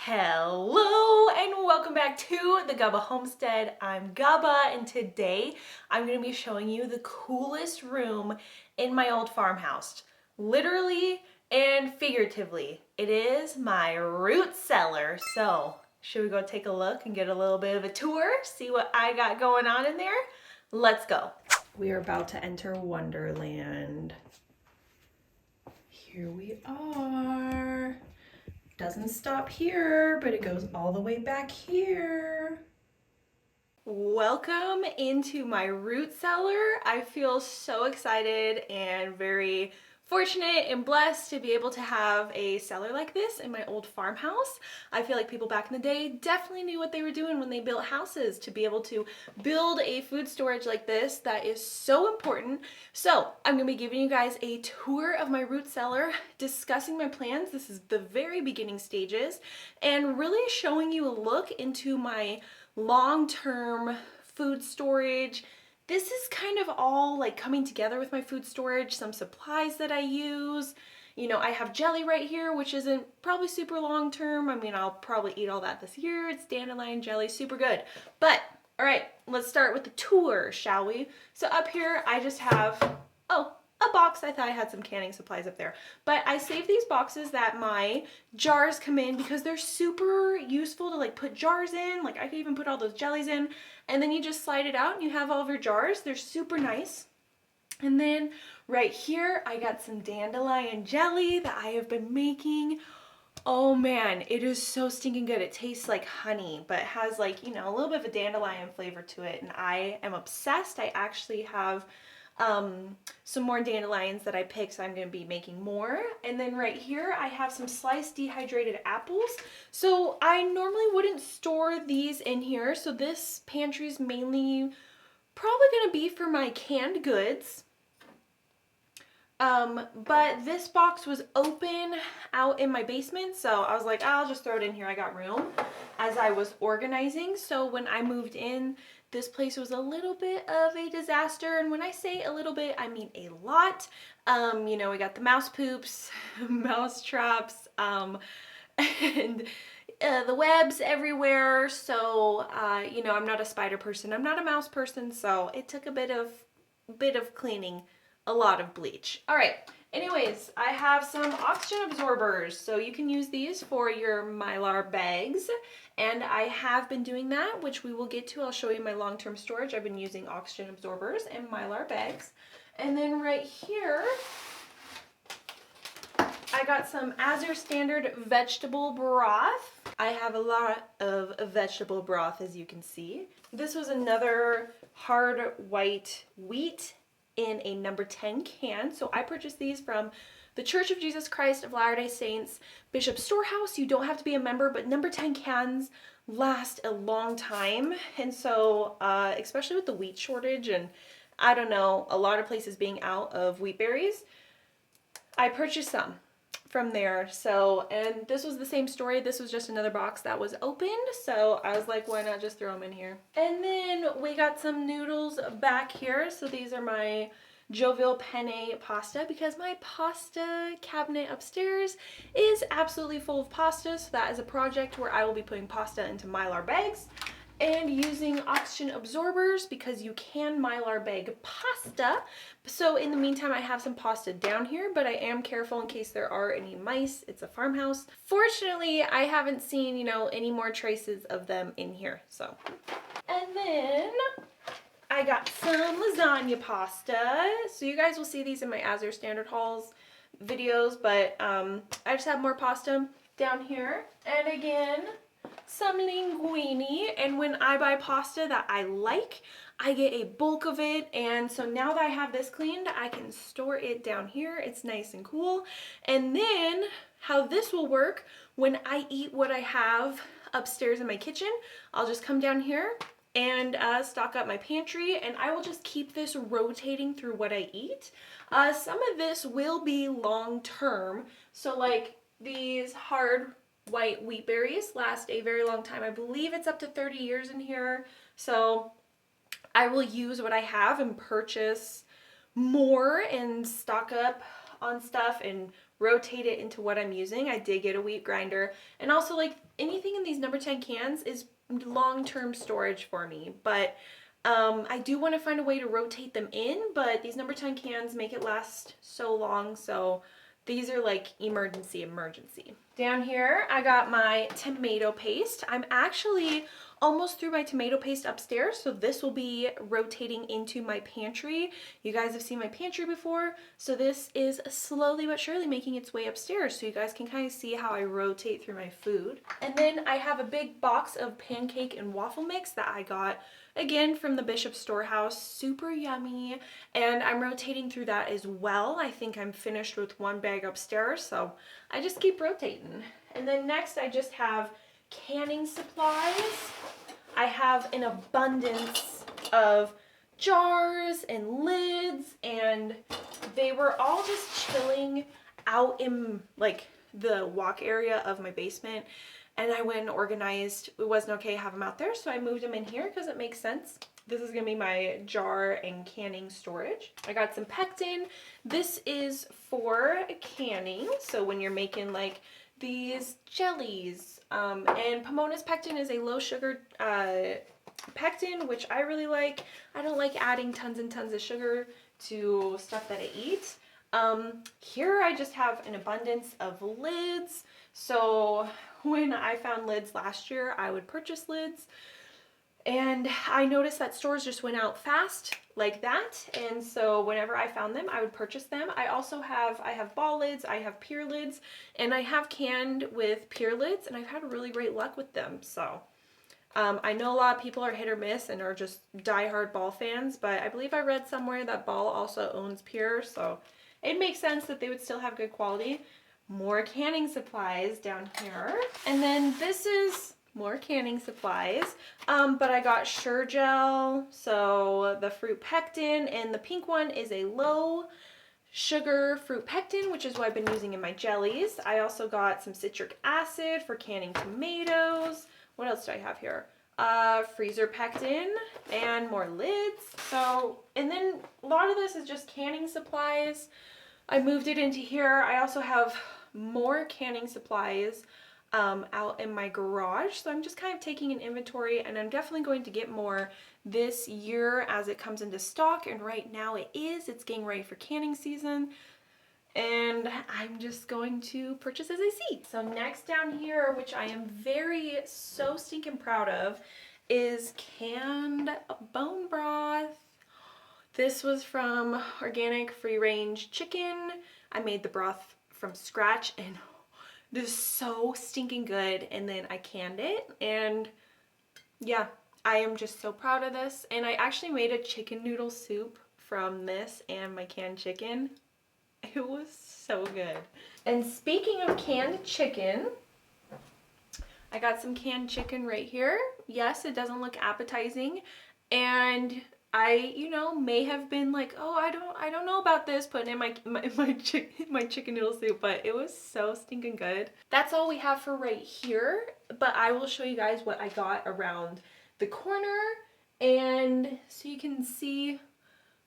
Hello and welcome back to the Gubba Homestead. I'm Gubba and today I'm going to be showing you the coolest room in my old farmhouse. Literally and figuratively. It is my root cellar. So should we go take a look and get a little bit of a tour? See what I got going on in there? Let's go. We are about to enter Wonderland. Here we are. Doesn't stop here, but it goes all the way back here. Welcome into my root cellar. I feel so excited and very fortunate and blessed to be able to have a cellar like this in my old farmhouse. I feel like people back in the day definitely knew what they were doing when they built houses to be able to build a food storage like this that is so important. So I'm gonna be giving you guys a tour of my root cellar, discussing my plans. This is the very beginning stages, and really showing you a look into my long-term food storage. This is kind of all like coming together with my food storage, some supplies that I use. You know, I have jelly right here, which isn't probably super long term. I mean, I'll probably eat all that this year. It's dandelion jelly, super good. But, all right, let's start with the tour, shall we? So up here, I just have, a box. I thought I had some canning supplies up there. But I saved these boxes that my jars come in because they're super useful to like put jars in. Like I could even put all those jellies in, and then you just slide it out and you have all of your jars. They're super nice. And then right here, I got some dandelion jelly that I have been making. Oh man, it is so stinking good. It tastes like honey, but it has like, you know, a little bit of a dandelion flavor to it. And I am obsessed. I actually have some more dandelions that I picked, so I'm going to be making more. And then right here I have some sliced dehydrated apples. So I normally wouldn't store these in here, so this pantry is mainly probably going to be for my canned goods. But this box was open out in my basement, so I was like, I'll just throw it in here. I got room as I was organizing. So when I moved in, this place was a little bit of a disaster. And when I say a little bit, I mean a lot. You know, we got the mouse poops, mouse traps, and the webs everywhere. So, you know, I'm not a spider person. I'm not a mouse person. So it took a bit of cleaning, a lot of bleach. All right. Anyways, I have some oxygen absorbers, so you can use these for your Mylar bags, and I have been doing that, which we will get to. I'll show you my long-term storage. I've been using oxygen absorbers and Mylar bags. And then right here, I got some As Your Standard vegetable broth. I have a lot of vegetable broth, as you can see. This was another hard white wheat in a number 10 can. So I purchased these from the Church of Jesus Christ of Latter-day Saints Bishop Storehouse. You don't have to be a member, but number 10 cans last a long time. And so, especially with the wheat shortage and I don't know, a lot of places being out of wheat berries, I purchased some from there. So, and this was the same story. This was just another box that was opened. So I was like, why not just throw them in here? And then we got some noodles back here. So these are my Jovial penne pasta because my pasta cabinet upstairs is absolutely full of pasta. So that is a project where I will be putting pasta into Mylar bags and using oxygen absorbers because you can Mylar bag pasta. So in the meantime, I have some pasta down here, but I am careful in case there are any mice. It's a farmhouse. Fortunately, I haven't seen, you know, any more traces of them in here. So, and then I got some lasagna pasta. So you guys will see these in my As Your Standard hauls videos, but I just have more pasta down here. And again, some linguine, and when I buy pasta that I like, I get a bulk of it, and so now that I have this cleaned, I can store it down here. It's nice and cool. And then how this will work when I eat what I have upstairs in my kitchen, I'll just come down here and stock up my pantry, and I will just keep this rotating through what I eat. Some of this will be long term, so like these hard white wheat berries last a very long time. I believe it's up to 30 years in here. So I will use what I have and purchase more and stock up on stuff and rotate it into what I'm using. I did get a wheat grinder, and also like anything in these number 10 cans is long-term storage for me, but I do want to find a way to rotate them in, but these number 10 cans make it last so long, so these are like emergency. Down here, I got my tomato paste. I'm actually almost through my tomato paste upstairs, so this will be rotating into my pantry. You guys have seen my pantry before, so this is slowly but surely making its way upstairs, so you guys can kind of see how I rotate through my food. And then I have a big box of pancake and waffle mix that I got again from the Bishop Storehouse, super yummy, and I'm rotating through that as well. I think I'm finished with one bag upstairs, so I just keep rotating. And then next I just have canning supplies. I have an abundance of jars and lids, and they were all just chilling out in like the walk area of my basement. And I went and organized, it wasn't okay to have them out there, so I moved them in here because it makes sense. This is gonna be my jar and canning storage. I got some pectin. This is for canning, so when you're making like these jellies. And Pomona's pectin is a low sugar pectin, which I really like. I don't like adding tons and tons of sugar to stuff that I eat. Here I just have an abundance of lids. So when I found lids last year, I would purchase lids, and I noticed that stores just went out fast like that, and so whenever I found them, I would purchase them. I have ball lids, I have pier lids, and I have canned with pier lids, and I've had really great luck with them. So I know a lot of people are hit or miss and are just diehard ball fans, but I believe I read somewhere that Ball also owns pier, so it makes sense that they would still have good quality. More canning supplies down here. And then this is more canning supplies, but I got Sure Gel, so the fruit pectin, and the pink one is a low sugar fruit pectin, which is what I've been using in my jellies. I also got some citric acid for canning tomatoes. What else do I have here? Freezer pectin and more lids. So, and then a lot of this is just canning supplies. I moved it into here. I also have more canning supplies out in my garage, so I'm just kind of taking an inventory, and I'm definitely going to get more this year as it comes into stock, and right now it's getting ready for canning season, and I'm just going to purchase as I see. So next down here, which I am so stinking proud of, is canned bone broth. This was from Organic Free Range Chicken. I made the broth from scratch, and this is so stinking good, and then I canned it, and yeah, I am just so proud of this. And I actually made a chicken noodle soup from this and my canned chicken. It was so good. And speaking of canned chicken, I got some canned chicken right here. Yes, it doesn't look appetizing, and I, may have been like, oh, I don't know about this, putting in my chicken noodle soup, but it was so stinking good. That's all we have for right here, but I will show you guys what I got around the corner, and so you can see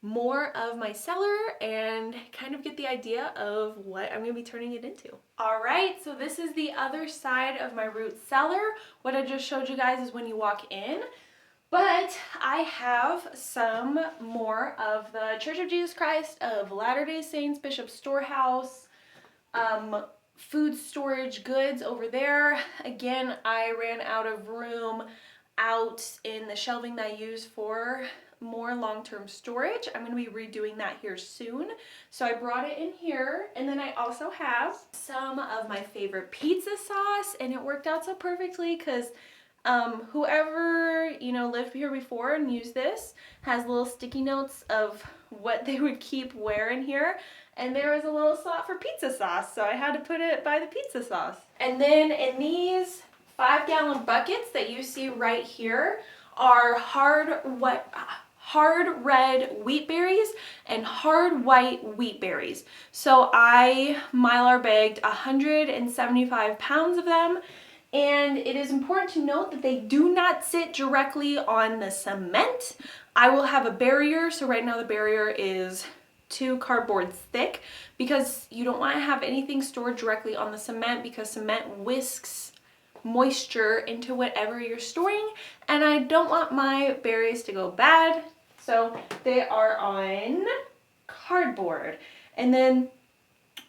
more of my cellar and kind of get the idea of what I'm going to be turning it into. Alright, so this is the other side of my root cellar. What I just showed you guys is when you walk in. But I have some more of the Church of Jesus Christ of Latter-day Saints Bishop Storehouse food storage goods over there. Again, I ran out of room out in the shelving that I use for more long-term storage. I'm going to be redoing that here soon. So I brought it in here, and then I also have some of my favorite pizza sauce, and it worked out so perfectly because whoever, lived here before and used this has little sticky notes of what they would keep where in here. And there was a little slot for pizza sauce, so I had to put it by the pizza sauce. And then in these 5-gallon buckets that you see right here are hard red wheat berries and hard white wheat berries. So I Mylar bagged 175 pounds of them. And it is important to note that they do not sit directly on the cement. I will have a barrier, so right now the barrier is 2 cardboards thick, because you don't want to have anything stored directly on the cement, because cement whisks moisture into whatever you're storing, and I don't want my berries to go bad. So they are on cardboard. And then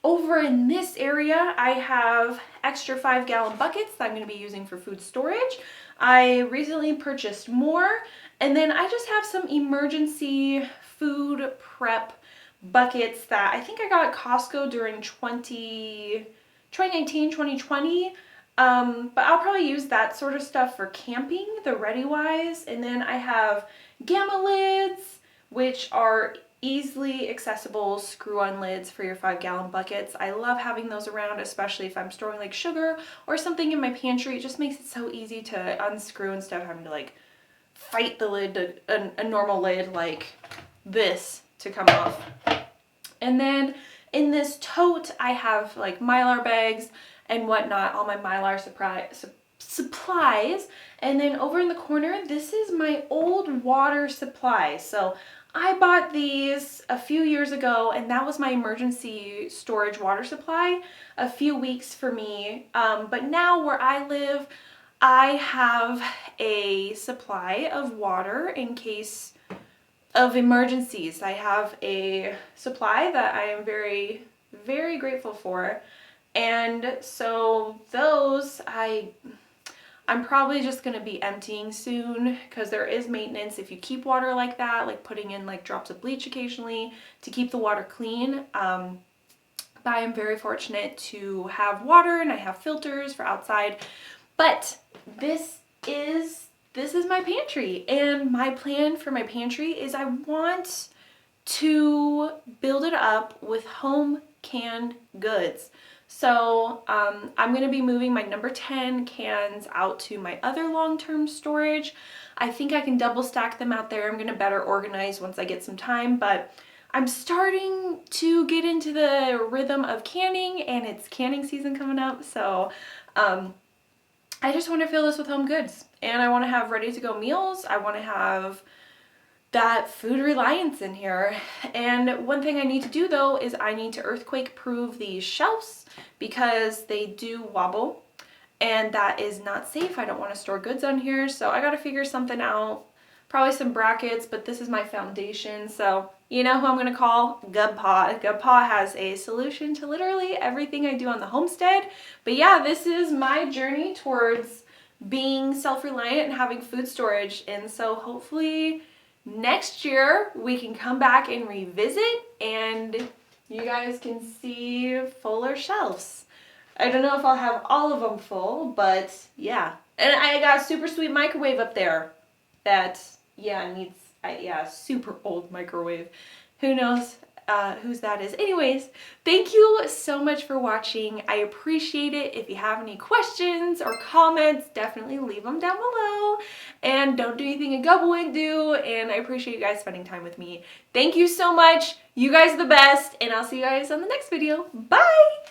over in this area, I have extra 5-gallon buckets that I'm going to be using for food storage. I recently purchased more, and then I just have some emergency food prep buckets that I think I got at Costco during 2019, 2020. But I'll probably use that sort of stuff for camping, the ReadyWise. And then I have Gamma lids, which are easily accessible screw-on lids for your 5-gallon buckets. I love having those around, especially if I'm storing like sugar or something in my pantry. It just makes it so easy to unscrew instead of having to like fight the lid, a normal lid like this to come off. And then in this tote, I have like Mylar bags and whatnot, all my Mylar supplies. And then over in the corner, this is my old water supply. So I bought these a few years ago, and that was my emergency storage water supply, a few weeks for me. But now where I live, I have a supply of water in case of emergencies. I have a supply that I am very, very grateful for. And so those I'm probably just going to be emptying soon, because there is maintenance if you keep water like that, like putting in like drops of bleach occasionally to keep the water clean. But I am very fortunate to have water, and I have filters for outside. But this is my pantry, and my plan for my pantry is I want to build it up with home canned goods. So I'm going to be moving my number 10 cans out to my other long-term storage. I think I can double stack them out there. I'm going to better organize once I get some time, but I'm starting to get into the rhythm of canning, and it's canning season coming up. So I just want to fill this with home goods, and I want to have ready-to-go meals. I want to have that food reliance in here. And one thing I need to do though is I need to earthquake proof these shelves, because they do wobble, and that is not safe. I don't want to store goods on here, so I got to figure something out. Probably some brackets, but this is my foundation, so you know who I'm going to call? Gubba. Gubba has a solution to literally everything I do on the homestead. But yeah, this is my journey towards being self-reliant and having food storage, and so hopefully next year we can come back and revisit, and you guys can see fuller shelves. I don't know if I'll have all of them full, but yeah. And I got a super sweet microwave up there that, yeah, needs, super old microwave. Who knows whose that is. Anyways, thank you so much for watching. I appreciate it. If you have any questions or comments, definitely leave them down below. And don't do anything a Gubba wouldn't do. And I appreciate you guys spending time with me. Thank you so much. You guys are the best. And I'll see you guys on the next video. Bye!